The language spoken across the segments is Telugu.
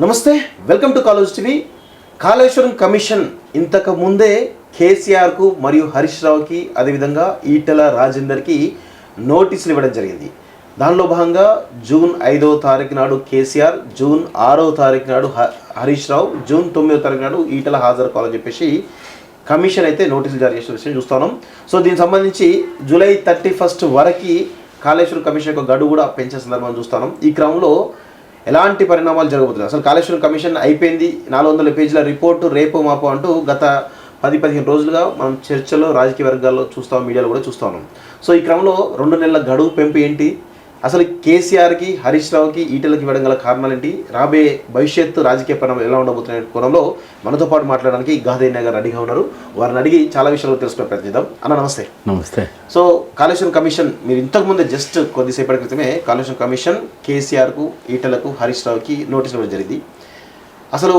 నమస్తే, welcome to college TV. Kaleshwaram commission ఇంతకు ముందే కేసీఆర్కు మరియు హరీష్ రావుకి అదేవిధంగా ఈటెల రాజేందర్కి నోటీసులు ఇవ్వడం జరిగింది. దానిలో భాగంగా జూన్ 5వ తారీఖు నాడు కేసీఆర్, జూన్ 6వ తారీఖు నాడు హరీష్ రావు, జూన్ 9వ తారీఖు నాడు ఈటెల హాజరు కావాలని చెప్పేసి కమిషన్ అయితే నోటీసులు జారీ చేసిన విషయం చూస్తున్నాం. సో దీనికి సంబంధించి జూలై 31 వరకు కాళేశ్వరం కమిషన్ యొక్క గడువు కూడా పెంచే సందర్భం చూస్తున్నాం. ఈ క్రమంలో ఎలాంటి పరిణామాలు జరగబోతున్నాయి? అసలు కాళేశ్వరం కమిషన్ అయిపోయింది, 400 పేజీల రిపోర్టు రేపు మాపు అంటూ గత 10-15 రోజులుగా మనం చర్చలో రాజకీయ వర్గాల్లో చూస్తాం, మీడియాలో కూడా చూస్తా ఉన్నాం. సో ఈ క్రమంలో 2 నెలల గడువు పెంపు ఏంటి, అసలు కేసీఆర్కి, హరీష్ రావుకి, ఈటెలకి ఇవ్వడం గల కారణాలు ఏంటి, రాబోయే భవిష్యత్తు రాజకీయ పరిణామాలు ఎలా ఉండబోతున్నాయి కోణంలో మనతో పాటు మాట్లాడడానికి గాదయ్య గారు రెడీగా ఉన్నారు. వారిని అడిగి చాలా విషయాలు తెలుసుకునే ప్రయత్నిద్దాం. అన్న నమస్తే. నమస్తే. సో కాళేశ్వరం కమిషన్, మీరు ఇంతకుముందే జస్ట్ కొద్దిసేపటి క్రితమే కాళేశ్వరం కమిషన్ కేసీఆర్కు, ఈటెలకు, హరీష్ రావుకి నోటీసులు ఇవ్వడం జరిగింది. అసలు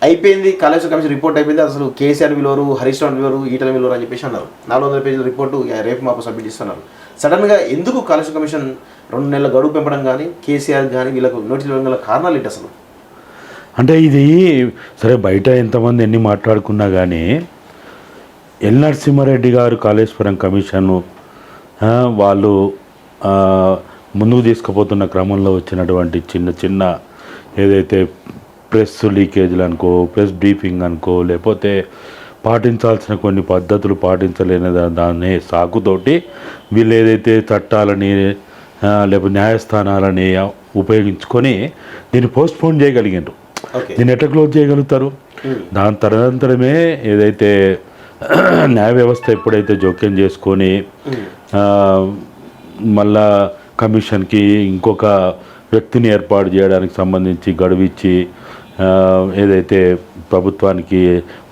అయిపోయింది, కాళేశ్వరం కమిషన్ రిపోర్ట్ అయిపోయింది, అసలు కేసీఆర్ విలువరు, హరీష్ రావు విలువరు, ఈటెల విలువరు అని చెప్పేసి అన్నారు. 400 పేజీల రిపోర్టు రేపు మాపు సబ్మిట్ ఇస్తున్నారు. సడన్గా ఎందుకు కాళేశ్వరం కమిషన్ 2 నెలల గడువు పెంపడం కానీ, కేసీఆర్ కానీ వీళ్ళకు నోటీసులు ఇవ్వడం గల కారణాలు ఏంటి అసలు? అంటే ఇది సరే, బయట ఎంతమంది ఎన్ని మాట్లాడుకున్నా కానీ ఎల్ నరసింహారెడ్డి గారు కాళేశ్వరం కమిషను వాళ్ళు ముందుకు తీసుకుపోతున్న క్రమంలో వచ్చినటువంటి చిన్న చిన్న ఏదైతే ప్రెస్ లీకేజీలు అనుకో, ప్రెస్ బ్రీఫింగ్ అనుకో, లేకపోతే పాటించాల్సిన కొన్ని పద్ధతులు పాటించలేని దాన్ని సాకుతోటి వీళ్ళు ఏదైతే చట్టాలని లేకపోతే న్యాయస్థానాలని ఉపయోగించుకొని దీన్ని పోస్ట్పోన్ చేయగలిగారు. దీన్ని ఎట్లా క్లోజ్ చేయగలుగుతారు? దాని తదనంతరమే ఏదైతే న్యాయ వ్యవస్థ ఎప్పుడైతే జోక్యం చేసుకొని మళ్ళా కమిషన్కి ఇంకొక వ్యక్తిని ఏర్పాటు చేయడానికి సంబంధించి గడువు ఇచ్చి ఏదైతే ప్రభుత్వానికి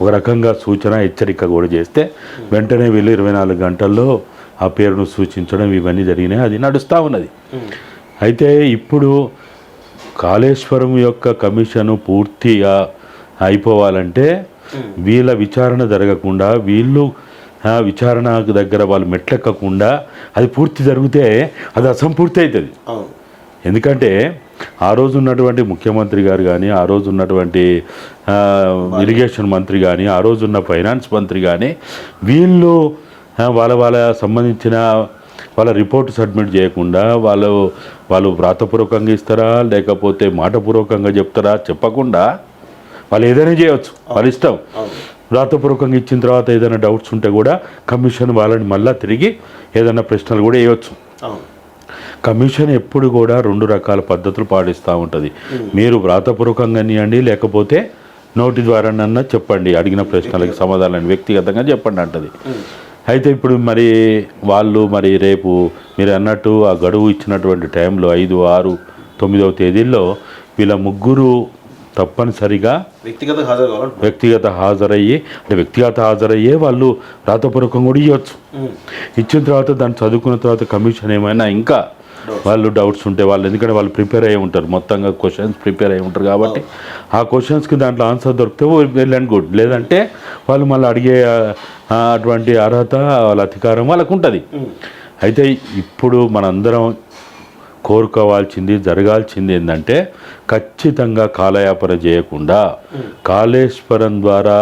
ఒక రకంగా సూచన హెచ్చరిక కూడా చేస్తే వెంటనే వీళ్ళు 24 గంటల్లో ఆ పేరును సూచించడం ఇవన్నీ జరిగినాయి. అది నడుస్తూ ఉన్నది. అయితే ఇప్పుడు కాళేశ్వరం యొక్క కమిషను పూర్తిగా అయిపోవాలంటే వీళ్ళ విచారణ జరగకుండా, వీళ్ళు విచారణ దగ్గర వాళ్ళు మెట్లెక్కకుండా అది పూర్తి జరిగితే అది అసంపూర్తి అవుతుంది. ఎందుకంటే ఆ రోజు ఉన్నటువంటి ముఖ్యమంత్రి గారు కానీ, ఆ రోజు ఉన్నటువంటి ఇరిగేషన్ మంత్రి కానీ, ఆ రోజు ఉన్న ఫైనాన్స్ మంత్రి కానీ వీళ్ళు వాళ్ళ సంబంధించిన వాళ్ళ రిపోర్ట్ సబ్మిట్ చేయకుండా వాళ్ళు వ్రాతపూర్వకంగా ఇస్తారా లేకపోతే మాటపూర్వకంగా చెప్తారా చెప్పకుండా వాళ్ళు ఏదైనా చేయవచ్చు, వాళ్ళ ఇష్టం. వ్రాతపూర్వకంగా ఇచ్చిన తర్వాత ఏదైనా డౌట్స్ ఉంటే కూడా కమిషన్ వాళ్ళని మళ్ళీ తిరిగి ఏదైనా ప్రశ్నలు కూడా వేయవచ్చు. కమిషన్ ఎప్పుడు కూడా 2 రకాల పద్ధతులు పాటిస్తూ ఉంటుంది. మీరు వ్రాతపూర్వకంగా ఇవ్వండి, లేకపోతే నోటి ద్వారానన్నా చెప్పండి, అడిగిన ప్రశ్నలకు సమాధానాన్ని వ్యక్తిగతంగా చెప్పండి అంటది. అయితే ఇప్పుడు వాళ్ళు రేపు మీరు అన్నట్టు ఆ గడువు ఇచ్చినటువంటి టైంలో 5, 6, 9వ తేదీల్లో వీళ్ళ ముగ్గురు తప్పనిసరిగా వ్యక్తిగత హాజరయ్యే వాళ్ళు వ్రాతపూర్వకం కూడా ఇవ్వచ్చు. ఇచ్చిన తర్వాత దాన్ని చదువుకున్న తర్వాత కమిషన్ ఏమైనా ఇంకా వాళ్ళు డౌట్స్ ఉంటే ఎందుకంటే వాళ్ళు ప్రిపేర్ అయ్యి ఉంటారు, మొత్తంగా క్వశ్చన్స్ ప్రిపేర్ అయ్యి ఉంటారు కాబట్టి ఆ క్వశ్చన్స్కి దాంట్లో ఆన్సర్ దొరికితే వెల్ అండ్ గుడ్, లేదంటే వాళ్ళు మళ్ళీ అడిగే అటువంటి అర్హత వాళ్ళ అధికారం వాళ్ళకు ఉంటుంది. అయితే ఇప్పుడు మనందరం కోరుకోవాల్సింది, జరగాల్సింది ఏంటంటే ఖచ్చితంగా కాలయాపన చేయకుండా కాళేశ్వరం ద్వారా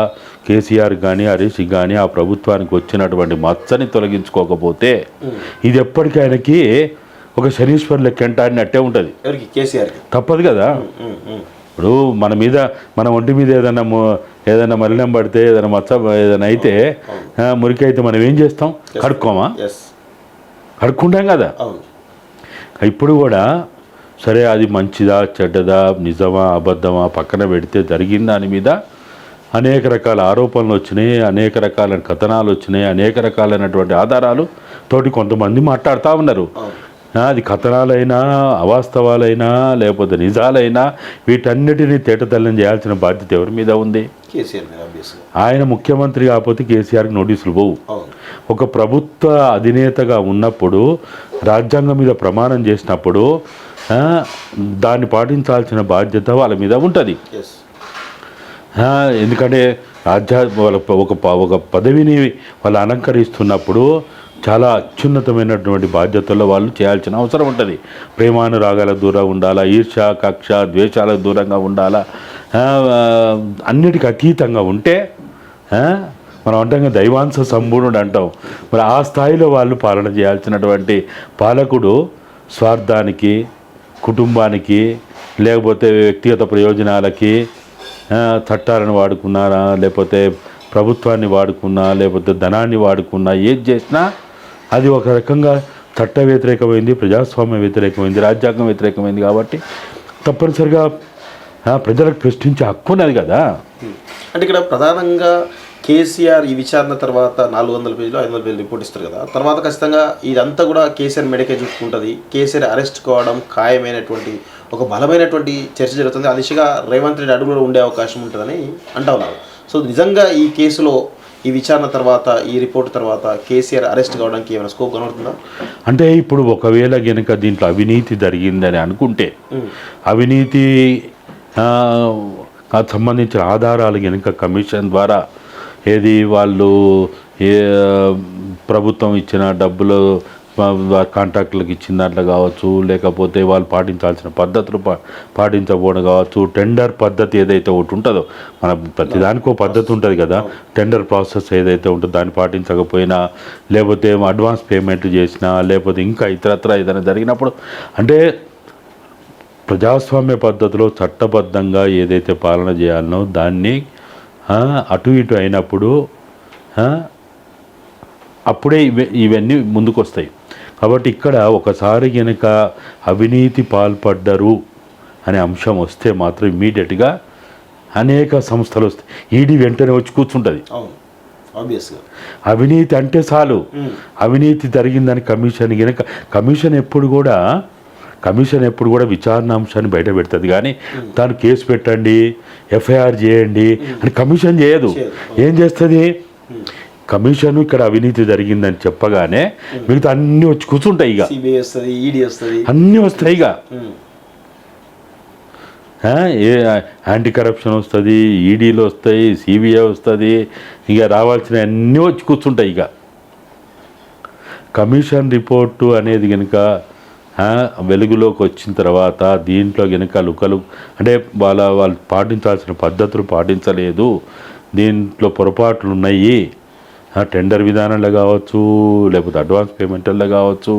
కేసీఆర్ కానీ, హరీష్ కానీ ఆ ప్రభుత్వానికి వచ్చినటువంటి మచ్చని తొలగించుకోకపోతే ఇది ఎప్పటికీ ఆయనకి ఒక శనీశ్వర్ లెక్క అంటాడినట్టే ఉంటుంది. తప్పదు కదా. ఇప్పుడు మన ఒంటి మీద ఏదైనా మలినం పడితే, ఏదైనా మచ్చ ఏదైనా అయితే, మురికి అయితే మనం ఏం చేస్తాం? కడుక్కుంటాం కదా. ఇప్పుడు కూడా సరే అది మంచిదా చెడ్డదా, నిజమా అబద్ధమా పక్కన పెడితే జరిగిన దాని మీద అనేక రకాల ఆరోపణలు వచ్చినాయి, అనేక రకాల కథనాలు వచ్చినాయి, అనేక రకాలైనటువంటి ఆధారాలు తోటి కొంతమంది మాట్లాడుతూ ఉన్నారు. అది కథనాలైనా, అవాస్తవాలైనా, లేకపోతే నిజాలైనా వీటన్నిటినీ తేటతెల్లం చేయాల్సిన బాధ్యత ఎవరి మీద ఉంది? ఆయన ముఖ్యమంత్రి కాకపోతే కేసీఆర్కి నోటీసులు పోవు. ఒక ప్రభుత్వ అధినేతగా ఉన్నప్పుడు, రాజ్యాంగం మీద ప్రమాణం చేసినప్పుడు దాన్ని పాటించాల్సిన బాధ్యత వాళ్ళ మీద ఉంటుంది. ఎందుకంటే ఒక పదవిని వాళ్ళు అలంకరిస్తున్నప్పుడు చాలా అత్యున్నతమైనటువంటి బాధ్యతల్లో వాళ్ళు చేయాల్సిన అవసరం ఉంటుంది. ప్రేమానురాగాలకు దూరంగా ఉండాలా, ఈర్ష్య కక్ష ద్వేషాలకు దూరంగా ఉండాలా, అన్నిటికీ అతీతంగా ఉంటే మనం అంటాం దైవాంశ సంపూర్ణుడు అంటాం. మరి ఆ స్థాయిలో వాళ్ళు పాలన చేయాల్సినటువంటి పాలకుడు స్వార్థానికి, కుటుంబానికి, లేకపోతే వ్యక్తిగత ప్రయోజనాలకి చట్టాలను వాడుకున్నారా, లేకపోతే ప్రభుత్వాన్ని వాడుకున్నా, లేకపోతే ధనాన్ని వాడుకున్నా, ఏది చేసినా అది ఒక రకంగా చట్ట వ్యతిరేకమైంది, ప్రజాస్వామ్య వ్యతిరేకమైంది, రాజ్యాంగం వ్యతిరేకమైంది. కాబట్టి తప్పనిసరిగా ప్రజలకు ప్రశ్నించే హక్కు ఉన్నది కదా. అంటే ఇక్కడ ప్రధానంగా కేసీఆర్ ఈ విచారణ తర్వాత 400 పేజీలు 500 పేజీలు రిపోర్ట్ ఇస్తారు కదా, తర్వాత ఖచ్చితంగా ఇదంతా కూడా కేసీఆర్ మెడకే చుట్టుకుంటుంది. కేసీఆర్ అరెస్ట్ కావడం ఖాయమైనటువంటి ఒక బలమైనటువంటి చర్చ జరుగుతుంది. ఆ దిశగా రేవంత్ రెడ్డి అడుగులో ఉండే అవకాశం ఉంటుందని అంటా ఉన్నారు. సో నిజంగా ఈ కేసులో ఈ విచారణ తర్వాత, ఈ రిపోర్ట్ తర్వాత కేసీఆర్ అరెస్ట్ కావడానికి ఏమైనా స్కోప్ కనబడుతుందా? అంటే ఇప్పుడు ఒకవేళ గనుక దీంట్లో అవినీతి జరిగిందని అనుకుంటే, అవినీతి సంబంధించిన ఆధారాలు గనుక కమిషన్ ద్వారా ఏది వాళ్ళు ప్రభుత్వం ఇచ్చిన డబ్బులు కాంట్రాక్టులకు ఇచ్చిన దాంట్లో కావచ్చు, లేకపోతే వాళ్ళు పాటించాల్సిన పద్ధతులు పాటించకపోవడం కావచ్చు, టెండర్ పద్ధతి ఏదైతే ఒకటి ఉంటుందో, మన ప్రతిదానికి ఒక పద్ధతి ఉంటుంది కదా, టెండర్ ప్రాసెస్ ఏదైతే ఉంటుందో దాన్ని పాటించకపోయినా, లేకపోతే అడ్వాన్స్ పేమెంట్ చేసినా, లేకపోతే ఇంకా ఇతరత్ర ఏదైనా జరిగినప్పుడు, అంటే ప్రజాస్వామ్య పద్ధతిలో చట్టబద్ధంగా ఏదైతే పాలన చేయాలనో దాన్ని అటు ఇటు అయినప్పుడు అప్పుడే ఇవన్నీ ముందుకు వస్తాయి. కాబట్టి ఇక్కడ ఒకసారి కనుక అవినీతి పాల్పడ్డరు అనే అంశం వస్తే మాత్రం ఇమ్మీడియట్గా అనేక సంస్థలు వస్తాయి. ఈడీ వెంటనే వచ్చి కూర్చుంటుంది. అవినీతి అంటే చాలు, అవినీతి జరిగిందని కమిషన్ ఎప్పుడు కూడా విచారణ అంశాన్ని బయట పెడుతుంది. కానీ దాన్ని కేసు పెట్టండి, ఎఫ్ఐఆర్ చేయండి అని కమిషన్ చేయదు. ఏం చేస్తుంది కమిషన్? ఇక్కడ అవినీతి జరిగిందని చెప్పగానే మిగతా అన్నీ వచ్చి కూర్చుంటాయి. ఇక అన్నీ వస్తాయి. ఇక యాంటీ కరప్షన్ వస్తుంది, ఈడీలు వస్తాయి, సిబిఐ వస్తుంది, ఇక రావాల్సిన అన్నీ వచ్చి కూర్చుంటాయి. ఇక కమిషన్ రిపోర్టు అనేది కనుక వెలుగులోకి వచ్చిన తర్వాత దీంట్లో కనుక లుకలు అంటే వాళ్ళు పాటించాల్సిన పద్ధతులు పాటించలేదు, దీంట్లో పొరపాట్లు ఉన్నాయి, టెండర్ విధానంలో కావచ్చు, లేకపోతే అడ్వాన్స్ పేమెంట్లలో కావచ్చు,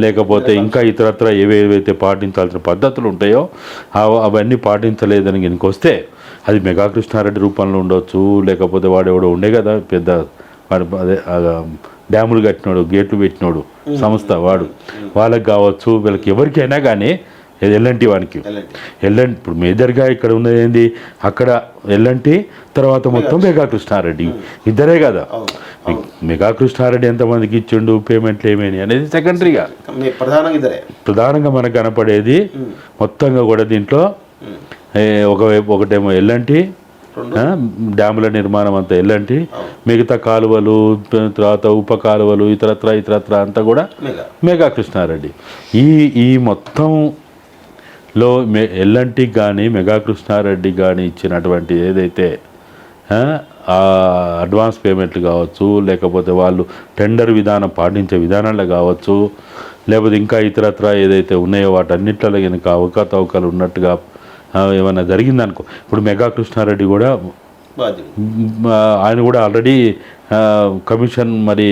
లేకపోతే ఇంకా ఇతరత్ర ఏవేవైతే పాటించాల్సిన పద్ధతులు ఉంటాయో అవన్నీ పాటించలేదని కనుక వస్తే అది మెగా కృష్ణారెడ్డి రూపంలో ఉండొచ్చు, లేకపోతే వాడెవడో ఉండే కదా పెద్ద అదే డ్యాములు కట్టినోడు, గేట్లు పెట్టినోడు సంస్థ వాళ్ళకి కావచ్చు, వీళ్ళకి ఎవరికైనా కానీ ఎల్ఎన్టీ వానికి ఇప్పుడు మేజర్గా ఇక్కడ ఉన్నది ఏంది, అక్కడ ఎల్ఎన్టీ తర్వాత మొత్తం మెగా కృష్ణారెడ్డి ఇద్దరే కదా. మెగా కృష్ణారెడ్డి ఎంతమందికి ఇచ్చిండు, పేమెంట్లు ఏమేమి అనేది సెకండరీగా, ప్రధానంగా మనకు కనపడేది మొత్తంగా కూడా దీంట్లో ఒకటేమో ఎల్ఎన్టీ, డ్యాముల నిర్మాణం అంతా ఎల్లంటి, మిగతా కాలువలు, తర్వాత ఉప కాలువలు, ఇతరత్ర అంతా కూడా మెగా కృష్ణారెడ్డి. ఈ మొత్తంలో ఎల్లంటికి కానీ మెగా కృష్ణారెడ్డి కానీ ఇచ్చినటువంటి ఏదైతే అడ్వాన్స్ పేమెంట్లు కావచ్చు, లేకపోతే వాళ్ళు టెండర్ విధానం పాటించే విధానాల్లో కావచ్చు, లేకపోతే ఇంకా ఇతరత్ర ఏదైతే ఉన్నాయో వాటన్నిట్లలో కనుక అవకతవకలు ఉన్నట్టుగా ఏమైనా జరిగిందనుకో, ఇప్పుడు మెగా కృష్ణారెడ్డి కూడా ఆయన కూడా ఆల్రెడీ కమిషన్ మరి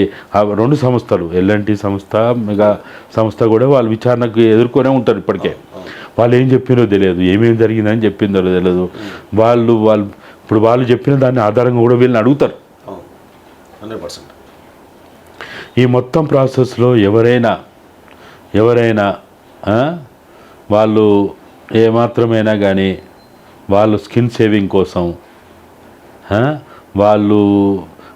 రెండు సంస్థలు ఎల్ఎన్టీ సంస్థ, మెగా సంస్థ కూడా వాళ్ళు విచారణకు ఎదుర్కొనే ఉంటారు. ఇప్పటికే వాళ్ళు ఏం చెప్పినో తెలియదు, ఏమేమి జరిగిందని చెప్పిందో తెలియదు. వాళ్ళు చెప్పిన దాన్ని ఆధారంగా కూడా వీళ్ళని అడుగుతారు. 100%. ఈ మొత్తం ప్రాసెస్లో ఎవరైనా వాళ్ళు ఏమాత్రమైనా కానీ వాళ్ళు స్కిన్ సేవింగ్ కోసం వాళ్ళు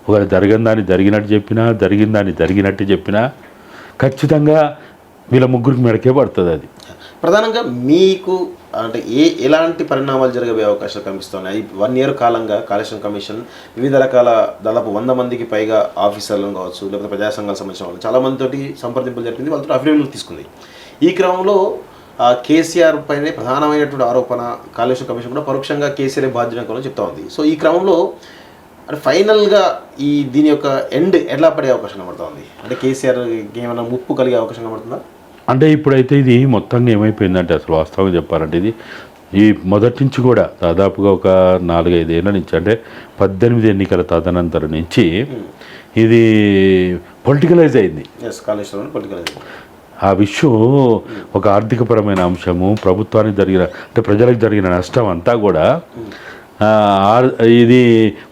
ఒకరు జరగని దాన్ని జరిగినట్టు చెప్పినా, జరిగిన దాన్ని జరిగినట్టు చెప్పినా ఖచ్చితంగా వీళ్ళ ముగ్గురికి మెడకే పడుతుంది. అది ప్రధానంగా మీకు అంటే ఎలాంటి పరిణామాలు జరిగే అవకాశాలు కనిపిస్తున్నాయి? 1 year కాలంగా కాళేశ్వరం కమిషన్ వివిధ రకాల దాదాపు 100 మందికి పైగా ఆఫీసర్లను కావచ్చు, లేకపోతే ప్రజా సంఘాలకు సంబంధించిన వాళ్ళు చాలా మందితోటి సంప్రదింపులు జరిపింది, వాళ్ళతో అఫిడవిట్లు తీసుకుంది. ఈ క్రమంలో కేసీఆర్ పైనే ప్రధానమైనటువంటి ఆరోపణ కాళేశ్వరం కమిషన్ కూడా పరోక్షంగా కేసీఆర్ బాధ్యత చెప్తా ఉంది. సో ఈ క్రమంలో అంటే ఫైనల్గా దీని యొక్క ఎండ్ ఎట్లా పడే అవకాశం కనబడుతుంది? అంటే కేసీఆర్ ఏమైనా ముప్పు కలిగే అవకాశం కనబడుతుందా? అంటే ఇప్పుడైతే ఇది మొత్తంగా ఏమైపోయిందంటే అసలు వాస్తవంగా చెప్పాలంటే ఇది ఈ మొదటి నుంచి కూడా దాదాపుగా ఒక 4-5 ఏళ్ళ నుంచి అంటే 18 ఎన్నికల తదనంతరం నుంచి ఇది పొలిటికలైజ్ అయింది. కాళేశ్వరం పొలిటికలైజ్. ఆ విషయం ఒక ఆర్థికపరమైన అంశము, ప్రభుత్వానికి జరిగిన అంటే ప్రజలకు జరిగిన నష్టం అంతా కూడా ఇది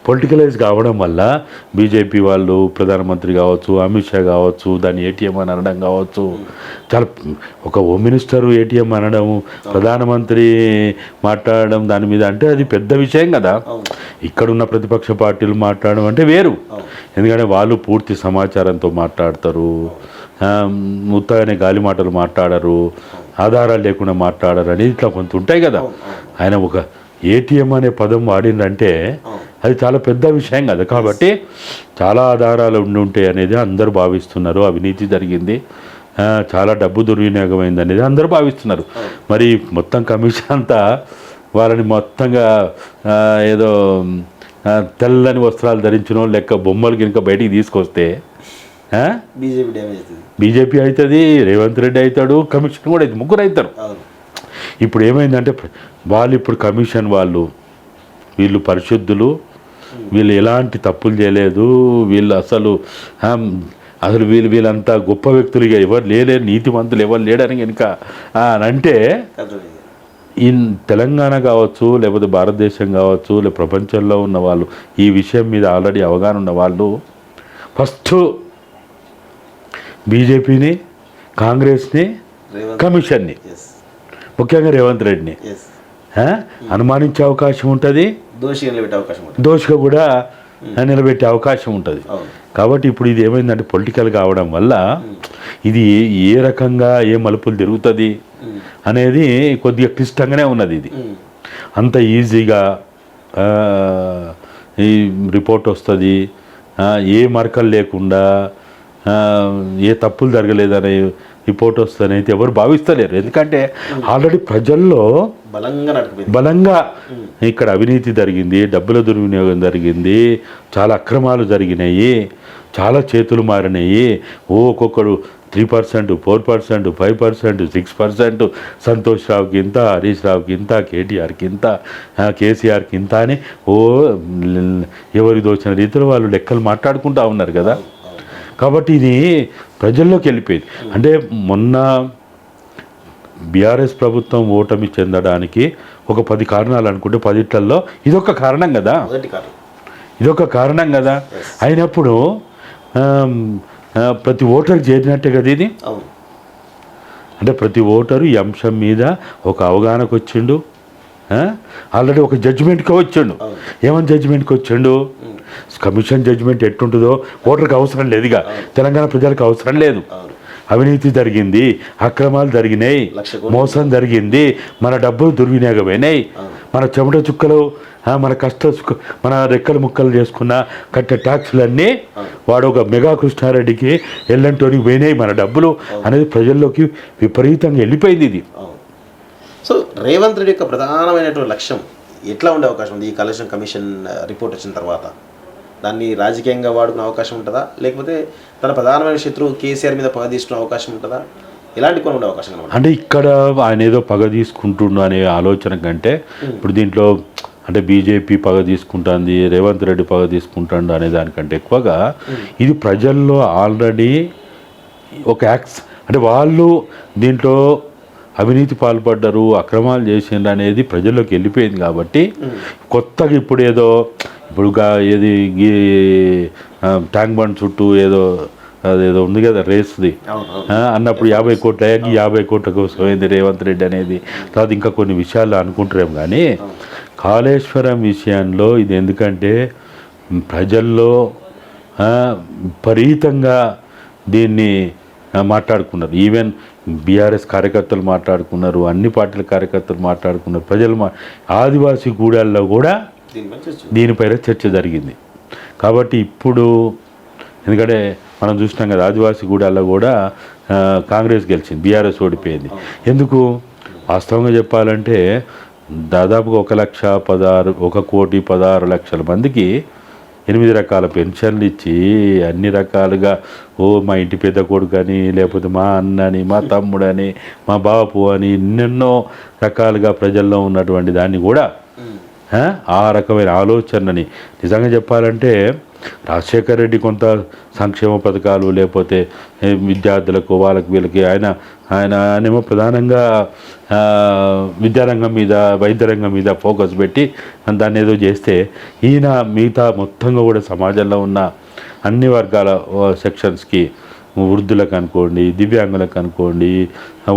పొలిటికలైజ్ కావడం వల్ల బీజేపీ వాళ్ళు ప్రధానమంత్రి కావచ్చు, అమిత్ షా కావచ్చు, దాన్ని ఏటీఎం అని అనడం కావచ్చు, చాలా ఒక హోమ్ మినిస్టర్ ఏటీఎం అనడం, ప్రధానమంత్రి మాట్లాడడం దాని మీద, అంటే అది పెద్ద విషయం కదా. ఇక్కడున్న ప్రతిపక్ష పార్టీలు మాట్లాడడం అంటే వేరు, ఎందుకంటే వాళ్ళు పూర్తి సమాచారంతో మాట్లాడతారు, ఉత్తగానే గాలి మాటలు మాట్లాడరు, ఆధారాలు లేకుండా మాట్లాడరు అని ఇట్లా కొంత ఉంటాయి కదా. ఆయన ఒక ఏటీఎం అనే పదం వాడిందంటే అది చాలా పెద్ద విషయం కదా. కాబట్టి చాలా ఆధారాలు ఉండి అనేది అందరూ భావిస్తున్నారు. అవినీతి జరిగింది, చాలా డబ్బు దుర్వినియోగమైంది అనేది అందరూ భావిస్తున్నారు. మరి మొత్తం కమిషన్ అంతా వాళ్ళని మొత్తంగా ఏదో తెల్లని వస్త్రాలు ధరించిన లెక్క బొమ్మలు కనుక బయటికి తీసుకొస్తే బీజేపీ అవుతుంది, రేవంత్ రెడ్డి అవుతాడు, కమిషన్ కూడా అవుతుంది, ముగ్గురు అవుతారు. ఇప్పుడు ఏమైందంటే వాళ్ళు ఇప్పుడు కమిషన్ వీళ్ళు పరిశుద్ధులు, వీళ్ళు ఎలాంటి తప్పులు చేయలేదు, వీళ్ళు అసలు వీళ్ళంతా గొప్ప వ్యక్తులుగా ఎవరు లేరు, నీతిమంతులు ఎవరు లేడని కనుక అంటే ఈ తెలంగాణ కావచ్చు, లేకపోతే భారతదేశం కావచ్చు, లేకపోతే ప్రపంచంలో ఉన్న వాళ్ళు ఈ విషయం మీద ఆల్రెడీ అవగాహన ఉన్న వాళ్ళు ఫస్ట్ బీజేపీని, కాంగ్రెస్ని, కమిషన్ని, ముఖ్యంగా రేవంత్ రెడ్డిని అనుమానించే అవకాశం ఉంటుంది, దోషిగా కూడా నిలబెట్టే అవకాశం ఉంటుంది. కాబట్టి ఇప్పుడు ఇది ఏమైందంటే పొలిటికల్ కావడం వల్ల ఇది ఏ రకంగా ఏ మలుపులు తిరుగుతుంది అనేది కొద్దిగా క్లిష్టంగానే ఉన్నది. ఇది అంత ఈజీగా ఈ రిపోర్ట్ వస్తుంది, ఏ మరకలు లేకుండా, ఏ తప్పులు జరగలేదనే రిపోర్ట్ వస్తుందని అయితే ఎవరు భావిస్తలేరు. ఎందుకంటే ఆల్రెడీ ప్రజల్లో బలంగా ఇక్కడ అవినీతి జరిగింది, డబ్బుల దుర్వినియోగం జరిగింది, చాలా అక్రమాలు జరిగినాయి, చాలా చేతులు మారినాయి. ఒక్కొక్కడు 3%, 4%, 5%, 6%, సంతోష్ రావుకి ఇంత, హరీష్ రావుకి ఇంత, కేటీఆర్కి ఇంత, కేసీఆర్కి ఇంత అని ఎవరికి దోచిన రీతిలో వాళ్ళు లెక్కలు మాట్లాడుకుంటూ ఉన్నారు కదా. కాబట్టి ఇది ప్రజల్లోకి వెళ్ళిపోయింది. అంటే మొన్న బీఆర్ఎస్ ప్రభుత్వం ఓటమి చెందడానికి ఒక 10 కారణాలు అనుకుంటే 10ట్లో ఇదొక కారణం కదా, ఇదొక కారణం కదా. అయినప్పుడు ప్రతి ఓటరు చేరినట్టే కదా ఇది. అంటే ప్రతి ఓటరు ఈ అంశం మీద ఒక అవగాహనకు వచ్చిండు, ఆల్రెడీ ఒక జడ్జిమెంట్కి వచ్చిండు. ఏమని జడ్జిమెంట్కి వచ్చిండు? కమిషన్ జడ్జిమెంట్ ఎట్టుంటుందో ఓటర్కి అవసరం లేదు, ఇక తెలంగాణ ప్రజలకు అవసరం లేదు. అవినీతి జరిగింది, అక్రమాలు జరిగినాయి, మోసం జరిగింది, మన డబ్బులు దుర్వినియోగమైనాయి, మన చెమట చుక్కలు, మన మన రెక్కలు ముక్కలు చేసుకున్న కట్టే ట్యాక్సులన్నీ వాడు ఒక మెగా కృష్ణారెడ్డికి ఎల్లంటోనికి పోయినాయి మన డబ్బులు అనేది ప్రజల్లోకి విపరీతంగా వెళ్ళిపోయింది ఇది. సో రేవంత్ రెడ్డి యొక్క ప్రధానమైనటువంటి లక్ష్యం ఎట్లా ఉండే అవకాశం ఉంది? ఈ కమిషన్ రిపోర్ట్ వచ్చిన తర్వాత దాన్ని రాజకీయంగా వాడుకునే అవకాశం ఉంటుందా, లేకపోతే తన ప్రధానమైన శత్రువు కేసీఆర్ మీద పగ తీసుకునే అవకాశం ఉంటుందా? ఎలాంటి కొన్ని ఉండే అవకాశం అంటే ఇక్కడ ఆయన ఏదో పగ తీసుకుంటుండు అనే ఆలోచన కంటే ఇప్పుడు దీంట్లో అంటే బీజేపీ పగ తీసుకుంటుంది, రేవంత్ రెడ్డి పగ తీసుకుంటాడు అనే దానికంటే ఎక్కువగా ఇది ప్రజల్లో ఆల్రెడీ ఒక అంటే వాళ్ళు దీంట్లో అవినీతి పాల్పడ్డారు, అక్రమాలు చేసిండ్రు అనేది ప్రజల్లోకి వెళ్ళిపోయింది. కాబట్టి కొత్తగా ఇప్పుడు ఏదో ఏది ట్యాంక్ బండ్ చుట్టూ అదేదో ఉంది కదా రేస్ది అన్నప్పుడు 50 కోట్ల 50 కోట్ల కోసం అయింది రేవంత్ రెడ్డి అనేది. తర్వాత ఇంకా కొన్ని విషయాలు అనుకుంటారేమో కానీ కాళేశ్వరం విషయంలో ఇది ఎందుకంటే ప్రజల్లో విపరీతంగా దీన్ని మాట్లాడుకున్నారు. ఈవెన్ బీఆర్ఎస్ కార్యకర్తలు మాట్లాడుకున్నారు, అన్ని పార్టీల కార్యకర్తలు మాట్లాడుకున్నారు, ప్రజలు ఆదివాసీ గూడాల్లో కూడా దీనిపైన చర్చ జరిగింది. కాబట్టి ఇప్పుడు ఎందుకంటే మనం చూసినాం కదా ఆదివాసీ గూడాల్లో కూడా కాంగ్రెస్ గెలిచింది, బీఆర్ఎస్ ఓడిపోయింది. ఎందుకు? వాస్తవంగా చెప్పాలంటే దాదాపుగా 1,16,00,000 మందికి 8 రకాల పెన్షన్లు ఇచ్చి అన్ని రకాలుగా మా ఇంటి పెద్ద కొడుకు అని, లేకపోతే మా అన్నని, మా తమ్ముడని, మా బాపు అని ఎన్నెన్నో రకాలుగా ప్రజల్లో ఉన్నటువంటి దాన్ని కూడా ఆ రకమైన ఆలోచనని నిజంగా చెప్పాలంటే రాజశేఖర్ రెడ్డి కొంత సంక్షేమ పథకాలు లేకపోతే విద్యార్థులకు వాళ్ళకి వీళ్ళకి ఆయనేమో ప్రధానంగా విద్యారంగం మీద వైద్య రంగం మీద ఫోకస్ పెట్టి దాన్ని ఏదో చేస్తే ఈయన మిగతా మొత్తంగా కూడా సమాజంలో ఉన్న అన్ని వర్గాల సెక్షన్స్కి వృద్ధులకు అనుకోండి, దివ్యాంగులకు అనుకోండి,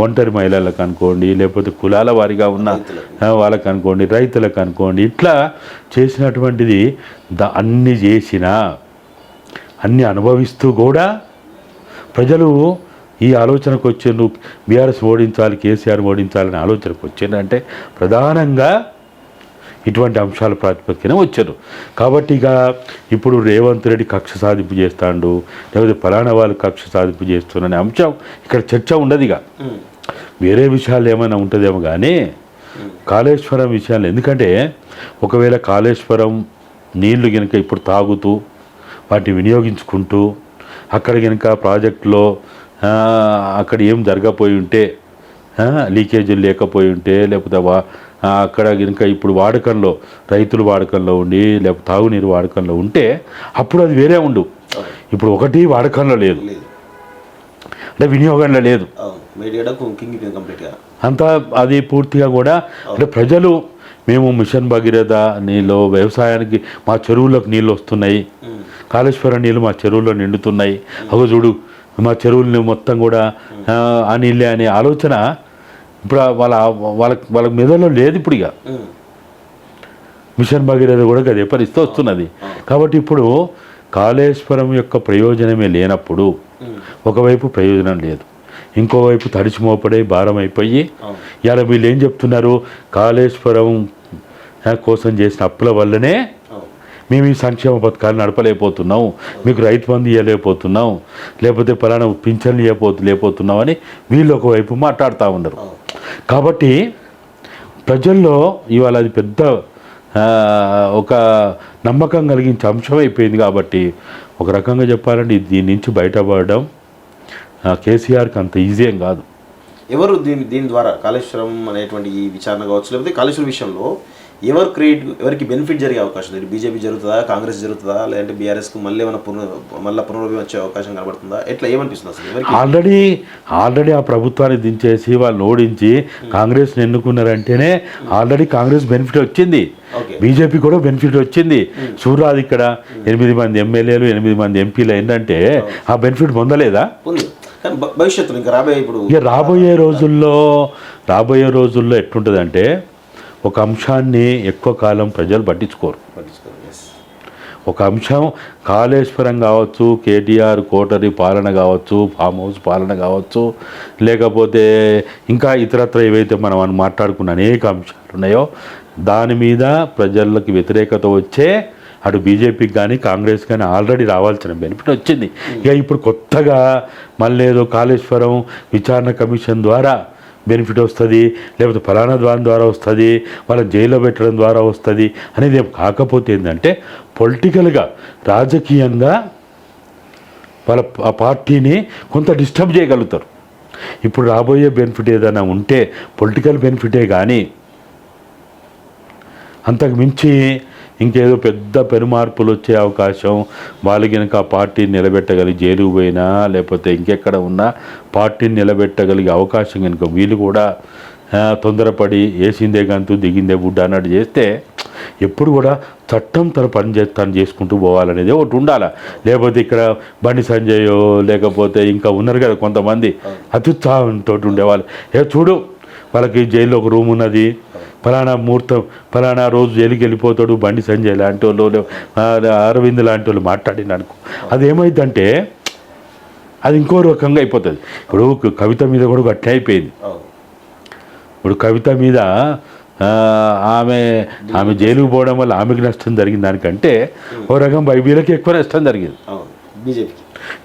ఒంటరి మహిళలకు అనుకోండి, లేకపోతే కులాల వారిగా ఉన్న వాళ్ళకు అనుకోండి, రైతులకు అనుకోండి, ఇట్లా చేసినటువంటిది అన్ని చేసినా అన్ని అనుభవిస్తూ కూడా ప్రజలు ఈ ఆలోచనకు వచ్చిండ్రు. బీఆర్ఎస్ ఓడించాలి, కేసీఆర్ ఓడించాలని ఆలోచనకు వచ్చిందంటే ప్రధానంగా ఇటువంటి అంశాల ప్రాతిపదికన వచ్చారు. కాబట్టి ఇక ఇప్పుడు రేవంత్ రెడ్డి కక్ష సాధింపు చేస్తాడు, లేకపోతే ఫలానా వాళ్ళు కక్ష సాధింపు చేస్తున్నారనే అంశం ఇక్కడ చర్చ ఉండదు. ఇక వేరే విషయాలు ఏమైనా ఉంటుందేమో కానీ కాళేశ్వరం విషయాలు, ఎందుకంటే ఒకవేళ కాళేశ్వరం నీళ్లు కనుక ఇప్పుడు తాగుతూ వాటిని వినియోగించుకుంటూ అక్కడ కనుక ప్రాజెక్టులో అక్కడ ఏం జరగపోయి ఉంటే, లీకేజీలు లేకపోయి ఉంటే, లేకపోతే అక్కడ కనుక ఇప్పుడు వాడకంలో రైతులు వాడకంలో ఉండి లేకపోతే తాగునీరు వాడకంలో ఉంటే అప్పుడు అది వేరే ఉండు. ఇప్పుడు ఒకటి వాడకంలో లేదు, అంటే వినియోగంలో లేదు అంతా, అది పూర్తిగా కూడా అంటే ప్రజలు మేము మిషన్ భగీరథ నీళ్ళు వ్యవసాయానికి మా చెరువులకు నీళ్ళు వస్తున్నాయి, కాళేశ్వరం నీళ్ళు మా చెరువుల్లో నిండుతున్నాయి, చూడు మా చెరువులని మొత్తం కూడా ఆ నీళ్ళే అనే ఆలోచన ఇప్పుడు వాళ్ళకి మెదడులో లేదు. ఇప్పుడు ఇక మిషన్ భగీరథ కూడా అదే పరిస్థితి వస్తున్నది. కాబట్టి ఇప్పుడు కాళేశ్వరం యొక్క ప్రయోజనమే లేనప్పుడు ఒకవైపు ప్రయోజనం లేదు, ఇంకోవైపు తడిచి మోపడే భారం అయిపోయి ఇలా వీళ్ళు ఏం చెప్తున్నారు, కాళేశ్వరం కోసం చేసిన అప్పుల వల్లనే మేము ఈ సంక్షేమ పథకాలు నడపలేకపోతున్నాం, మీకు రైతు బంధు ఇవ్వలేకపోతున్నాం, లేకపోతే పలానా పింఛన్లు లేకపోతున్నాం అని వీళ్ళు ఒకవైపు మాట్లాడుతూ ఉన్నారు. కాబట్టి ప్రజల్లో ఇవాళ అది పెద్ద ఒక నమ్మకం కలిగించే అంశం అయిపోయింది. కాబట్టి ఒక రకంగా చెప్పాలంటే దీని నుంచి బయటపడడం కేసీఆర్కి అంత ఈజీ ఏం కాదు. ఎవరు దీని ద్వారా కాళేశ్వరం అనేటువంటి ఈ విచారణ కావచ్చు, లేకపోతే కాళేశ్వరం విషయంలో ఎవరికి బెనిఫిట్ జరిగే అవకాశం ఉంది? బీజేపీ జరుగుతుందా, కాంగ్రెస్ జరుగుతుందా, లేదంటే బీఆర్ఎస్కు మళ్ళీ ఏమైనా పునర్వీ వచ్చే అవకాశం కనబడుతుందా? ఎట్లా ఏమనిపిస్తుంది అసలు? ఆల్రెడీ ఆ ప్రభుత్వాన్ని దించేసి వాళ్ళు ఓడించి కాంగ్రెస్ని ఎన్నుకున్నారంటేనే ఆల్రెడీ కాంగ్రెస్ బెనిఫిట్ వచ్చింది, బీజేపీ కూడా బెనిఫిట్ వచ్చింది. చూడాలి ఇక్కడ 8 మంది ఎమ్మెల్యేలు 8 మంది ఎంపీలు ఏంటంటే ఆ బెనిఫిట్ పొందలేదా? భవిష్యత్తులో ఇంకా రాబోయే రోజుల్లో ఎట్లుంటుందంటే ఒక అంశాన్ని ఎక్కువ కాలం ప్రజలు పట్టించుకోరు. ఒక అంశం కాళేశ్వరం కావచ్చు, కేటీఆర్ కోటరీ పాలన కావచ్చు, ఫామ్ హౌస్ పాలన కావచ్చు, లేకపోతే ఇంకా ఇతరత్ర ఏవైతే మనం మాట్లాడుకున్న అనేక అంశాలు ఉన్నాయో దాని మీద ప్రజలకు వ్యతిరేకత వచ్చే అటు బీజేపీకి కానీ కాంగ్రెస్ కానీ ఆల్రెడీ రావాల్సిన బెనిఫిట్ వచ్చింది. ఇక ఇప్పుడు కొత్తగా మళ్ళీ ఏదో కాళేశ్వరం విచారణ కమిషన్ ద్వారా బెనిఫిట్ వస్తుంది, లేకపోతే ఫలానా ద్వారా వస్తుంది, వాళ్ళని జైల్లో పెట్టడం ద్వారా వస్తుంది అనేది ఏం కాకపోతే ఏంటంటే పొలిటికల్గా రాజకీయంగా వాళ్ళ ఆ పార్టీని కొంత డిస్టర్బ్ చేయగలుగుతారు. ఇప్పుడు రాబోయే బెనిఫిట్ ఏదైనా ఉంటే పొలిటికల్ బెనిఫిటే కానీ అంతకు మించి ఇంకేదో పెద్ద పెనుమార్పులు వచ్చే అవకాశం, వాళ్ళు కనుక ఆ పార్టీని నిలబెట్టగలిగి జైలుకు పోయినా లేకపోతే ఇంకెక్కడ ఉన్నా పార్టీని నిలబెట్టగలిగే అవకాశం కనుక వీళ్ళు కూడా తొందరపడి వేసిందే గంతు దిగిందే బుడ్డ అన్నట్టు చేస్తే ఎప్పుడు కూడా చట్టం తన పని చేసుకుంటూ పోవాలనేది ఒకటి ఉండాలి. లేకపోతే ఇక్కడ బండి సంజయో లేకపోతే ఇంకా ఉన్నారు కదా కొంతమంది అత్యుత్సాహంతో ఉండేవాళ్ళు, చూడు వాళ్ళకి జైల్లో ఒక రూమ్ ఉన్నది, ఫలానా రోజు జైలుకి వెళ్ళిపోతాడు బండి సంజయ్ లాంటి వాళ్ళు, అరవింద్ లాంటి వాళ్ళు మాట్లాడిన అనుకో, అదేమైందంటే అది ఇంకో రకంగా అయిపోతుంది. ఇప్పుడు కవిత మీద కూడా గట్టి అయిపోయింది. ఇప్పుడు కవిత మీద ఆమె జైలుకు పోవడం వల్ల ఆమెకి నష్టం జరిగింది దానికంటే ఓ రకం వీళ్ళకి ఎక్కువ నష్టం జరిగింది.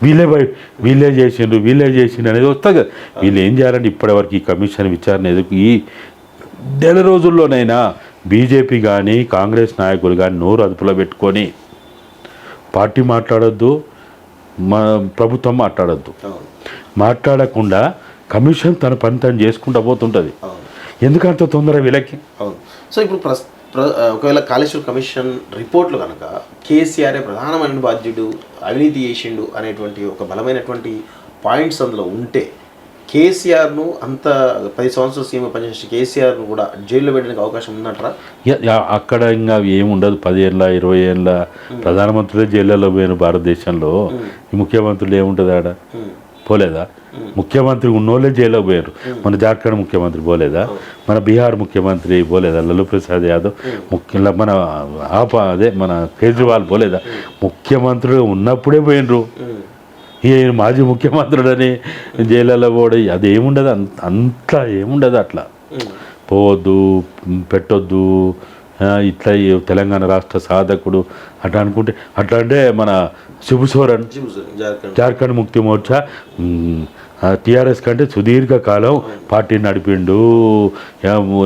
బీజేపీకి వీళ్ళే చేసిండ్రు అనేది వస్తుంది కదా. వీళ్ళు ఏం చేయాలంటే ఇప్పటివరకు ఈ కమిషన్ విచారణ ఎదుగు ఈ నెల రోజుల్లోనైనా బీజేపీ కానీ కాంగ్రెస్ నాయకులు కానీ నోరు అదుపులో పెట్టుకొని పార్టీ మాట్లాడొద్దు, మా ప్రభుత్వం మాట్లాడొద్దు. అవును మాట్లాడకుండా కమిషన్ తన పని తను చేసుకుంటూ పోతుంటుంది. అవును ఎందుకంత తొందర వీళ్ళకి? అవును. సో ఇప్పుడు ఒకవేళ కాళేశ్వరం కమిషన్ రిపోర్ట్లు కనుక కేసీఆరే ప్రధానమైన బాధ్యుడు, అవినీతి చేసిండు అనేటువంటి ఒక బలమైనటువంటి పాయింట్స్ అందులో ఉంటే కేసీఆర్ను అంత 10 సంవత్సరాలు సీఎం పనిచేసిన కేసీఆర్ను కూడా జైల్లో పెట్టడానికి అవకాశం ఉందంటారా? అక్కడ ఇంకా ఏముండదు. 10 ఏళ్ళ 20 ఏళ్ళ ప్రధానమంత్రులే జైళ్ళలో పోయిన భారతదేశంలో ఈ ముఖ్యమంత్రులు ఏముంటుంది ఆడ? పోలేదా? ముఖ్యమంత్రి ఉన్నోళ్ళే జైల్లో పోయారు. మన జార్ఖండ్ ముఖ్యమంత్రి పోలేదా? మన బీహార్ ముఖ్యమంత్రి పోలేదా? లల్లూ ప్రసాద్ యాదవ్ ముఖ్యంగా మన మన కేజ్రీవాల్ పోలేదా? ముఖ్యమంత్రులు ఉన్నప్పుడే పోయినరు. ఈయన మాజీ ముఖ్యమంత్రులని జైళ్ళలో పోవడం అది ఏముండదు, అంతా ఏముండదు. అట్లా పోవద్దు, పెట్టొద్దు, ఇట్లా తెలంగాణ రాష్ట్ర సాధకుడు అట్లా అనుకుంటే అట్లా అంటే మన శిబు సోరెన్ జార్ఖండ్ ముక్తి మోర్చా టీఆర్ఎస్ కంటే సుదీర్ఘకాలం పార్టీని నడిపిండు,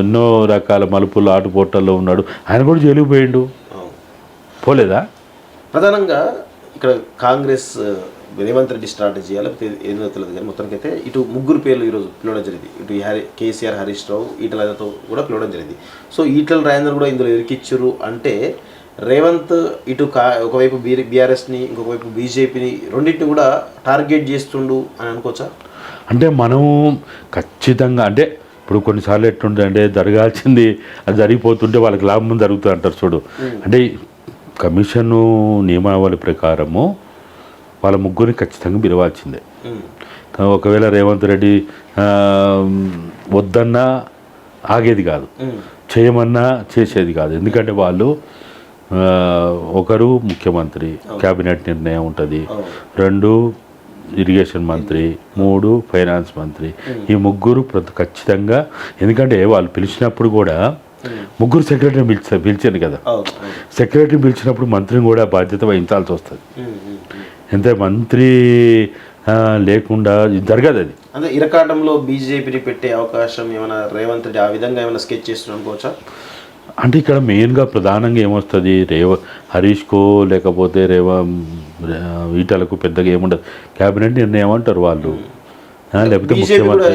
ఎన్నో రకాల మలుపులు ఆటుపోటల్లో ఉన్నాడు. ఆయన కూడా జైలుకు పోయిండు. పోలేదా? ప్రధానంగా ఇక్కడ కాంగ్రెస్ రేవంత్ రెడ్డి స్ట్రాటజీ లేకపోతే ఏదో తెలియదు కానీ మొత్తానికైతే ఇటు ముగ్గురు పేర్లు ఈరోజు పిలవడం జరిగింది. ఇటు కేసీఆర్, హరీష్ రావు, ఈటలతో కూడా పిలవడం జరిగింది. సో ఈటల రాజేందర్ కూడా ఇందులో ఇరికిచ్చారు అంటే రేవంత్ ఇటు ఒకవైపు బీఆర్ఎస్ని ఇంకొకవైపు బీజేపీని రెండింటిని కూడా టార్గెట్ చేస్తుండు అని అనుకోవచ్చా? అంటే మనం ఖచ్చితంగా అంటే ఇప్పుడు కొన్నిసార్లు ఎట్లుంటుంది అంటే జరగాల్సింది అది జరిగిపోతుంటే వాళ్ళకి లాభం జరుగుతుంది అంటారు చూడు. అంటే కమిషను నియమావళి ప్రకారము వాళ్ళ ముగ్గురిని ఖచ్చితంగా పిలవాల్సిందే. ఒకవేళ రేవంత్ రెడ్డి వద్దన్నా ఆగేది కాదు, చేయమన్నా చేసేది కాదు. ఎందుకంటే వాళ్ళు ఒకరు ముఖ్యమంత్రి, క్యాబినెట్ నిర్ణయం ఉంటుంది, 2 ఇరిగేషన్ మంత్రి, 3 ఫైనాన్స్ మంత్రి. ఈ ముగ్గురు ఖచ్చితంగా, ఎందుకంటే వాళ్ళు పిలిచినప్పుడు కూడా ముగ్గురు సెక్రటరీని పిలిచాను కదా, సెక్రటరీ పిలిచినప్పుడు మంత్రిని కూడా బాధ్యత వహించాల్సి వస్తుంది. ఎంత మంత్రి లేకుండా జరగదు అది. అంటే ఇరకాటంలో బీజేపీని పెట్టే అవకాశం ఏమైనా రేవంత్ రెడ్డి ఆ విధంగా ఏమైనా స్కెచ్ చేస్తున్నాను అనుకోవచ్చా? అంటే ఇక్కడ మెయిన్గా ప్రధానంగా ఏమొస్తుంది, హరీష్కో లేకపోతే ఈటలకు పెద్దగా ఏముండదు. క్యాబినెట్ నిర్ణయం అంటారు వాళ్ళు, లేకపోతే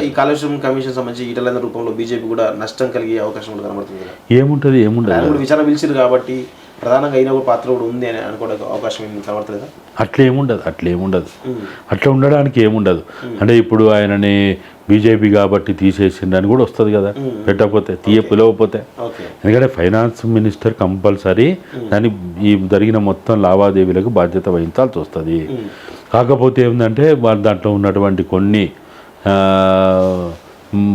ఈ కాళేశ్వరం కమిషన్ సంబంధించి ఈటల రూపంలో బీజేపీ కూడా నష్టం కలిగే అవకాశం కూడా కనబడుతుంది. ఏముండదు విచారణ పిలిచారు కాబట్టి ప్రధానంగా అయిన ఒక పాత్ర కూడా ఉంది అని అనుకోవడానికి అవకాశం ఏమి కనబడతలేదా? అట్లేముండదు. అట్లా ఉండడానికి ఏముండదు. అంటే ఇప్పుడు ఆయనని బీజేపీ కాబట్టి తీసేసిండని కూడా వస్తుంది కదా, పెట్టకపోతే పిలవకపోతే. ఎందుకంటే ఫైనాన్స్ మినిస్టర్ కంపల్సరీ దాన్ని ఈ జరిగిన మొత్తం లావాదేవీలకు బాధ్యత వహించాల్సి వస్తుంది. కాకపోతే ఏంటంటే వాళ్ళ దాంట్లో ఉన్నటువంటి కొన్ని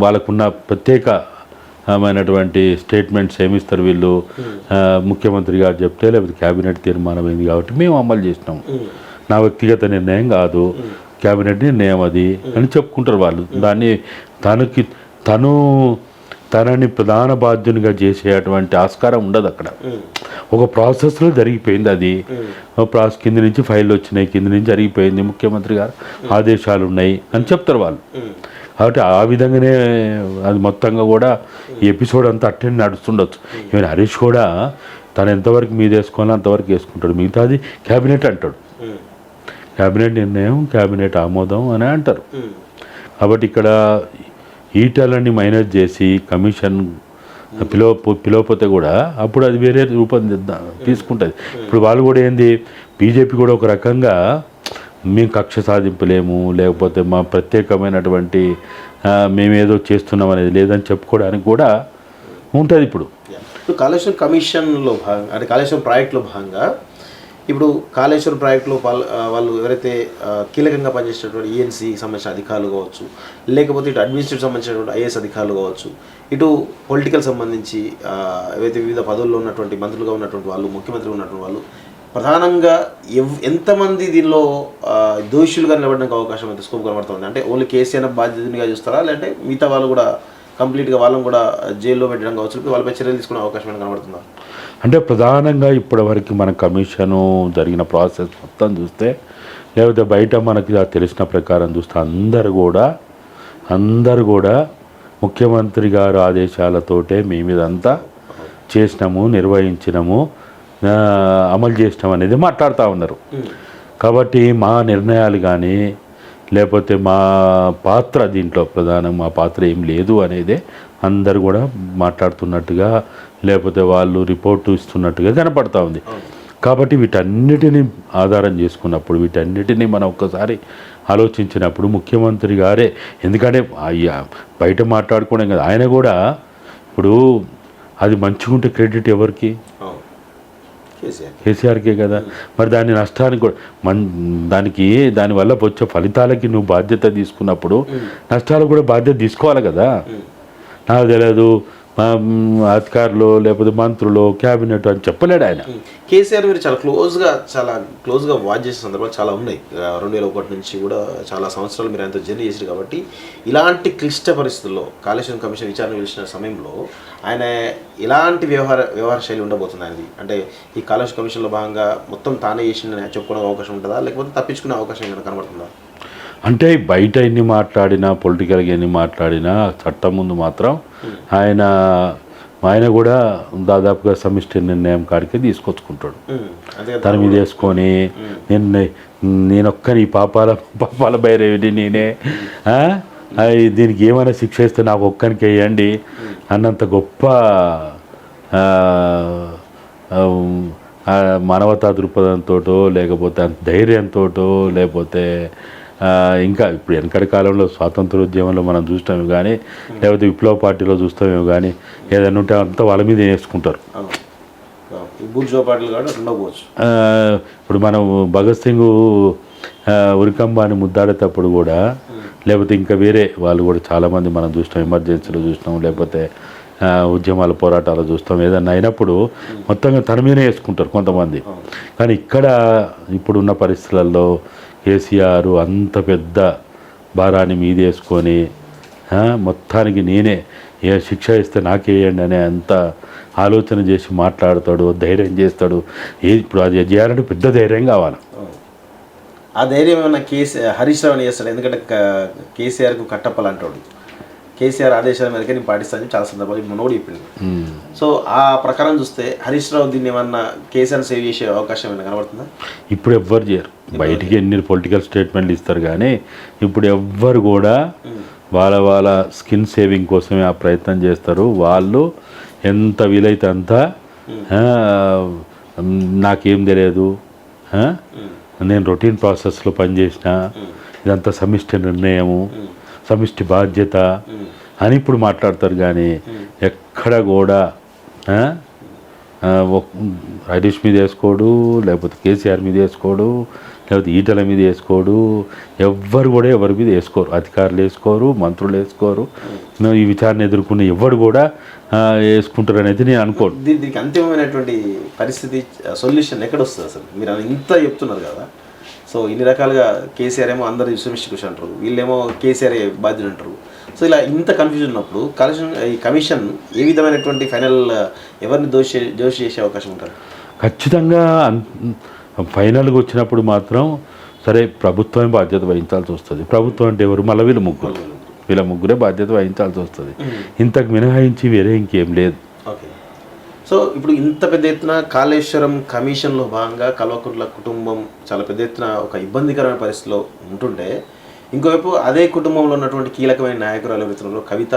వాళ్ళకున్న ప్రత్యేకమైనటువంటి స్టేట్మెంట్స్ ఏమిస్తారు వీళ్ళు, ముఖ్యమంత్రి గారు చెప్తే లేకపోతే క్యాబినెట్ తీర్మానం అయింది కాబట్టి మేము అమలు చేసినాం, నా వ్యక్తిగత నిర్ణయం కాదు, క్యాబినెట్ నిర్ణయం అది అని చెప్పుకుంటారు వాళ్ళు. దాన్ని తనని ప్రధాన బాధ్యునిగా చేసేటువంటి ఆస్కారం ఉండదు అక్కడ. ఒక ప్రాసెస్లో జరిగిపోయింది అది, ప్రాసెస్ కింద నుంచి ఫైళ్ళు వచ్చినాయి, కింద నుంచి జరిగిపోయింది, ముఖ్యమంత్రి గారు ఆదేశాలు ఉన్నాయి అని చెప్తారు వాళ్ళు. కాబట్టి ఆ విధంగానే అది మొత్తంగా కూడా ఈ ఎపిసోడ్ అంతా అట్టే నడుస్తుండొచ్చు. ఈవెన్ హరీష్ కూడా తను ఎంతవరకు మీద వేసుకోవాలో అంతవరకు వేసుకుంటాడు, మిగతాది క్యాబినెట్ అంటాడు. క్యాబినెట్ నిర్ణయం, క్యాబినెట్ ఆమోదం అని అంటారు. కాబట్టి ఇక్కడ ఈటలని మైనస్ చేసి కమిషన్ పిలవకపోతే కూడా అప్పుడు అది వేరే రూపం తీసుకుంటుంది. ఇప్పుడు వాళ్ళు కూడా ఏంది, బీజేపీ కూడా ఒక రకంగా మేము కక్ష సాధింపలేము, లేకపోతే మా ప్రత్యేకమైనటువంటి మేమేదో చేస్తున్నాం అనేది లేదని చెప్పుకోవడానికి కూడా ఉంటుంది. ఇప్పుడు కాళేశ్వరం కమిషన్లో భాగంగా అంటే కాళేశ్వరం ప్రాజెక్టులో భాగంగా ఇప్పుడు కాళేశ్వరం ప్రాజెక్టులో వాళ్ళు ఎవరైతే కీలకంగా పనిచేసేటటువంటి ఈఎన్సీ సంబంధించిన అధికారులు కావచ్చు, లేకపోతే ఇటు అడ్మినిస్ట్రేటివ్ సంబంధించినటువంటి ఐఏఎస్ అధికారులు కావచ్చు, ఇటు పొలిటికల్ సంబంధించి ఏవైతే వివిధ పదవుల్లో ఉన్నటువంటి మంత్రులుగా ఉన్నటువంటి వాళ్ళు, ముఖ్యమంత్రిగా ఉన్నటువంటి వాళ్ళు ప్రధానంగా ఎంతమంది దీనిలో దోషులుగా నిలబడడానికి అవకాశం అయితే స్కోప్ కనబడుతుంది? అంటే ఓన్లీ కేసీఆర్ బాధ్యతగా చూస్తారా, లేదంటే మిగతా వాళ్ళు కూడా కంప్లీట్గా వాళ్ళని కూడా జైల్లో పెట్టడం కావచ్చు, వాళ్ళపై చర్యలు తీసుకునే అవకాశం ఏమైనా కనబడుతుందా? అంటే ప్రధానంగా ఇప్పటివరకు మన కమిషను జరిగిన ప్రాసెస్ మొత్తం చూస్తే, లేకపోతే బయట మనకి తెలిసిన ప్రకారం చూస్తే అందరు కూడా ముఖ్యమంత్రి గారు ఆదేశాలతోటే మేము ఇదంతా చేసినాము, నిర్వహించినాము, అమలు చేసినాం అనేది మాట్లాడుతూ ఉన్నారు. కాబట్టి మా నిర్ణయాలు కానీ లేకపోతే మా పాత్ర దీంట్లో ప్రధానం మా పాత్ర ఏం లేదు అనేదే అందరు కూడా మాట్లాడుతున్నట్టుగా లేకపోతే వాళ్ళు రిపోర్టు ఇస్తున్నట్టుగా కనపడతా ఉంది. కాబట్టి వీటన్నిటిని ఆధారం చేసుకున్నప్పుడు వీటన్నిటినీ మనం ఒక్కసారి ఆలోచించినప్పుడు ముఖ్యమంత్రి గారే, ఎందుకంటే బయట మాట్లాడుకోవడం కదా, ఆయన కూడా ఇప్పుడు అది మంచిగుంటే క్రెడిట్ ఎవరికి? కేసీఆర్కే కదా. మరి దాని నష్టానికి కూడా దానివల్ల వచ్చే ఫలితాలకి నువ్వు బాధ్యత తీసుకున్నప్పుడు నష్టాలు కూడా బాధ్యత తీసుకోవాలి కదా. నాకు తెలియదు అధికారులు లేకపోతే మంత్రులు క్యాబినెట్ అని చెప్పలేడు ఆయన. కేసీఆర్ మీరు చాలా క్లోజ్గా వాచ్ చేసే సందర్భాలు చాలా ఉన్నాయి. 2001 నుంచి కూడా చాలా సంవత్సరాలు మీరు ఆయనతో జర్నీ చేశారు. కాబట్టి ఇలాంటి క్లిష్ట పరిస్థితుల్లో కాళేశ్వరం కమిషన్ విచారణ పిలిచిన సమయంలో ఆయన ఎలాంటి వ్యవహార శైలి ఉండబోతుంది ఆయనది? అంటే ఈ కాళేశ్వరం కమిషన్లో భాగంగా మొత్తం తానే చేసిన చెప్పుకునే అవకాశం ఉంటుందా, లేకపోతే తప్పించుకునే అవకాశం ఏమైనా కనబడుతుందా? అంటే బయట ఎన్ని మాట్లాడినా పొలిటికల్గా ఎన్ని మాట్లాడినా చట్టం ముందు మాత్రం ఆయన కూడా దాదాపుగా సమిష్టి నిర్ణయం కాడికి తీసుకొచ్చుకుంటాడు. తన మీద వేసుకొని నేనొక్కని పాపాల భైరవిని నేనే దీనికి ఏమైనా శిక్ష ఇస్తే నాకు ఒక్కరికి వేయండి అన్నంత గొప్ప మానవతా దృక్పథంతో లేకపోతే అంత ధైర్యంతో లేకపోతే ఇంకా ఇప్పుడు వెనకటి కాలంలో స్వాతంత్రోద్యమంలో మనం చూస్తాము కానీ లేకపోతే విప్లవ పార్టీలో చూస్తామేమో కానీ ఏదైనా ఉంటే అంతా వాళ్ళ మీద వేసుకుంటారు. ఇప్పుడు మనం భగత్ సింగ్ ఉరికంబాన్ని ముద్దాడేటప్పుడు కూడా లేకపోతే ఇంకా వేరే వాళ్ళు కూడా చాలామంది మనం చూస్తాం, ఎమర్జెన్సీలో చూస్తాం లేకపోతే ఉద్యమాల పోరాటాలు చూస్తాం. ఏదన్నా అయినప్పుడు మొత్తంగా తన మీదనే వేసుకుంటారు కొంతమంది. కానీ ఇక్కడ ఇప్పుడున్న పరిస్థితులలో కేసీఆర్ అంత పెద్ద భారాన్ని మీదేసుకొని మొత్తానికి నేనే శిక్ష ఇస్తే నాకేయండి అనే అంత ఆలోచన చేసి మాట్లాడతాడు, ధైర్యం చేస్తాడు. ఇప్పుడు అది చేయాలంటే పెద్ద ధైర్యం కావాలి. ఆ ధైర్యం ఏమన్నా హరీష్ రావు చేస్తాడు. ఎందుకంటే కేసీఆర్కు కట్టప్పలంటాడు. కేసీఆర్ ఆదేశాల మేరకే నేను పాటిస్తానని చాలా సందర్భాలు మనోడు చెప్పింది. సో ఆ ప్రకారం చూస్తే హరీష్ రావు దీన్ని ఏమన్నా కేసీఆర్ సేవ్ చేసే అవకాశం ఏమైనా కనబడుతుందా? ఇప్పుడు ఎవ్వరు చేయరు. బయటికి ఎన్ని పొలిటికల్ స్టేట్మెంట్లు ఇస్తారు కానీ ఇప్పుడు ఎవ్వరు కూడా వాళ్ళ స్కిన్ సేవింగ్ కోసమే ఆ ప్రయత్నం చేస్తారు. వాళ్ళు ఎంత వీలైతే అంత నాకేం తెలియదు, నేను రొటీన్ ప్రాసెస్లో పనిచేసిన, ఇదంతా సమిష్టి నిర్ణయము, సమిష్టి బాధ్యత అని ఇప్పుడు మాట్లాడతారు. కానీ ఎక్కడ కూడా హరీష్ మీద వేసుకోడు, లేకపోతే కేసీఆర్ మీద వేసుకోడు, లేకపోతే ఈటల మీద వేసుకోడు. ఎవ్వరు కూడా ఎవరి మీద వేసుకోరు. అధికారులు వేసుకోరు, మంత్రులు వేసుకోరు. ఈ విచారణ ఎదుర్కొన్న ఎవరు కూడా వేసుకుంటారు అనేది నేను అనుకోను. దీనికి అంతిమమైనటువంటి పరిస్థితి సొల్యూషన్ ఎక్కడ వస్తుంది అసలు? మీరు ఇంత చెప్తున్నారు కదా. సో ఇన్ని రకాలుగా కేసీఆర్ ఏమో అందరు సమిష్టి కృషి అంటారు, వీళ్ళేమో కేసీఆర్ బాధ్యులు అంటారు. సో ఇలా ఇంత కన్ఫ్యూజన్ ఉన్నప్పుడు ఈ కమిషన్ ఏ విధమైనటువంటి ఫైనల్ ఎవరిని దోషి చేసే అవకాశం ఉంటుంది? ఖచ్చితంగా ఫైనల్గా వచ్చినప్పుడు మాత్రం సరే ప్రభుత్వమే బాధ్యత వహించాల్సి వస్తుంది. ప్రభుత్వం అంటే ఎవరు? మళ్ళీ వీళ్ళ ముగ్గురే బాధ్యత వహించాల్సి వస్తుంది. ఇంతకు మినహాయించి వేరే ఇంకేం లేదు. ఓకే. సో ఇప్పుడు ఇంత పెద్ద ఎత్తున కాళేశ్వరం కమిషన్లో భాగంగా కల్వకుంట్ల కుటుంబం చాలా పెద్ద ఎత్తున ఒక ఇబ్బందికరమైన పరిస్థితిలో ఉంటుంటే, ఇంకోవైపు అదే కుటుంబంలో ఉన్నటువంటి కీలకమైన నాయకురాల విత్తనంలో కవిత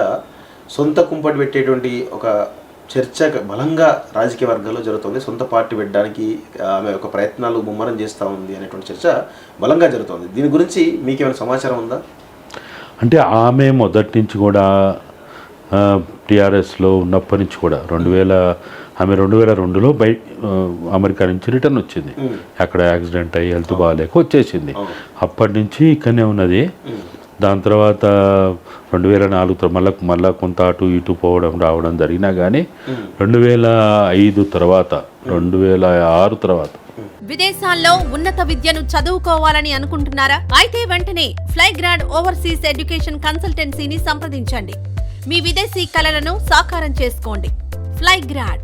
సొంత కుంపటి పెట్టేటువంటి ఒక చర్చ బలంగా రాజకీయ వర్గాల్లో జరుగుతుంది. సొంత పార్టీ పెట్టడానికి ఆమె ఒక ప్రయత్నాలు ముమ్మరం చేస్తూ ఉంది అనేటువంటి చర్చ బలంగా జరుగుతుంది. దీని గురించి మీకేమైనా సమాచారం ఉందా? అంటే ఆమె మొదటి నుంచి కూడా టీఆర్ఎస్లో ఉన్నప్పటి నుంచి కూడా 2002లో అమెరికా నుంచి రిటర్న్ వచ్చింది. అక్కడ యాక్సిడెంట్ అయ్యి హెల్త్ బాగాలేక వచ్చేసింది. అప్పటి నుంచి ఇక్కడనే ఉన్నది. దాని తర్వాత 2004 మళ్ళా కొంత అటు ఇటు రావడం జరిగినా కానీ 2005 తర్వాత 2006 తర్వాత విదేశాల్లో ఉన్నత విద్యను చదువుకోవాలని అనుకుంటున్నారా? అయితే వెంటనే ఫ్లైగ్రాడ్ ఓవర్సీస్ ఎడ్యుకేషన్ కన్సల్టెన్సీని సంప్రదించండి. మీ విదేశీ కలలను సాకారం చేసుకోండి. ఫ్లైగ్రాడ్